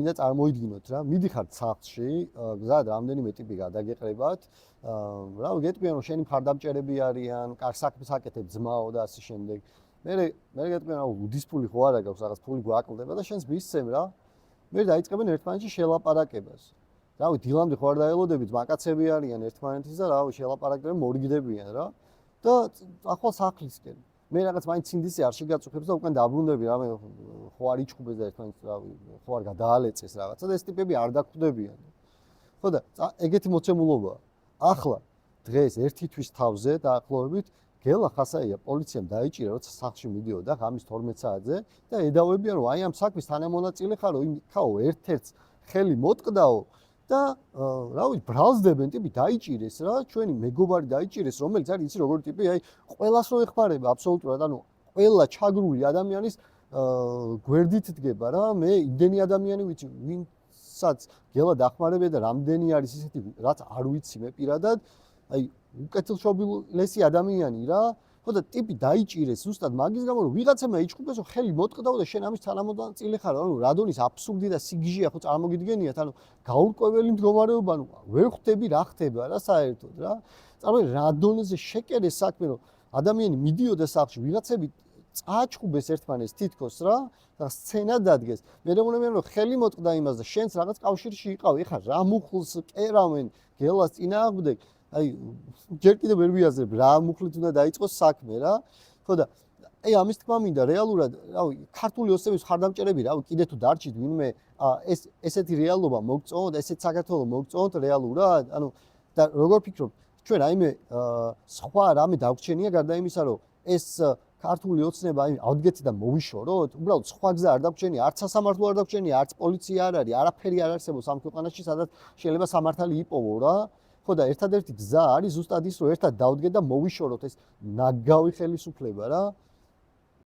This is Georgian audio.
მინდა წარმოიდგინოთ რა, მიდიხართ სახლში, გზად რამდენიმე ტიპი გადაგეყრებათ, რა გეტყვიან რომ შენი მხარდამჭერები არიან, კარგ საქმეს აკეთებ ძმაო და ასე შემდეგ. მე გეტყვიან რომ უდისფული ხო არა გაქვს, რაღაც ფული გვაკლდება და შენს მისცემ რა. მე დაიწყებენ ერთმანეთში შელაპარაკებას. რავი, დილამდე ხო არ დაელოდებით, მაკაცები არიან ერთმანეთის და რავი, შელაპარაკდნენ, მორიგდებიან რა. და ახლა სახლისკენ. მე რაღაც მაინც ცინდისი არ შეგაწუხებს და უკან დაბრუნდები რა, მე ხო არ იჩხუბეს და ერთმანეთს რავი, ხო არ გადაალეწეს რაღაცა და ეს ტიპები არ დაკვდებიან. ხო და ეგეთი მოცემულობაა. ახლა დღეს ერთი თვის თავზე დაახლოებით გელა ხასაია პოლიციამ დაიჭირა, როცა სახლში მიდიოდა ღამის 12 საათზე და ედავებიან რომ აი ამ საქმის თანამონაწილე ხარო, იქაო ერთ-ერთს ხელი მოტყდაო და რავი, ბრალსდებენ ტიპი დაიჭირეს რა, ჩვენი მეგობარი დაიჭირეს, რომელიც არის იცი როგორი ტიპი, აი ყველას რო ეხმარება აბსოლუტურად, ანუ ყველა ჩაგრული ადამიანის გვერდით დგება რა, მე იმდენი ადამიანი ვიცი, ვინცაც გელა დახმარებია და რამდენი არის ისეთი, რაც არ ვიცი მე პირადად, აი უკეთილშობილესი ადამიანი რა, ხო და ტიპი დაიჭირეს ზუსტად მაგის გამო რომ ვიღაცამა იჩხუბეს რომ ხელი მოტყდაო და შენ ამის თანამონაწილე ხარ, ანუ რადონის აბსურდი და სიგიჟეა ხო წარმოგიდგენიათ, ანუ გაურკვეველი მდგომარეობა, ანუ ვერ ხვდები რა ხდება რა საერთოდ რა. წარმოიდგინე რადონზე შეკერეს საქმე რომ ადამიანი მიდიოდა სახლში, ვიღაცები წააჩხუბეს ერთმანეთს თითქოს რა და სცენა დადგეს. მე მგონია რომ ხელი მოტყდა იმას და შენს რაღაც კავშირში იყავ, ეხლა რა მუხლს კერავენ გელას წინააღმდეგ. აი ჯერ კიდევ ვერ ვიაზრებ რა მუხლით უნდა დაიწყოს საქმე რა. ხო და აი ამის თქმა მინდა რეალურად, რავი, ქართული ოცნების მხარდამჭერები, რავი, კიდე თუ დარჩით ვინმე ესეთი რეალობა მოგწონთ, ესეთ საქართველოს მოგწონთ რეალურად, ანუ და როგორ ფიქრობ, ჩვენ რაიმე სხვა რამე დაგვრჩენია გარდა იმისა, რომ ეს ქართული ოცნება აი ავდგეთიდან მოვიშოროთ, უბრალოდ სხვა გზა არ დაგვრჩენია, არც სასამართლო არ დაგვრჩენია, არც პოლიცია არ არის, არაფერი არ არსებობს ამ ქვეყანაში, სადაც შეიძლება სამართალი იპოვო რა. ხო და ერთადერთი გზა არის ზუსტად ის, რომ ერთად დავდგეთ და მოვიშოროთ ეს ნაგავი ხელისუფლება რა.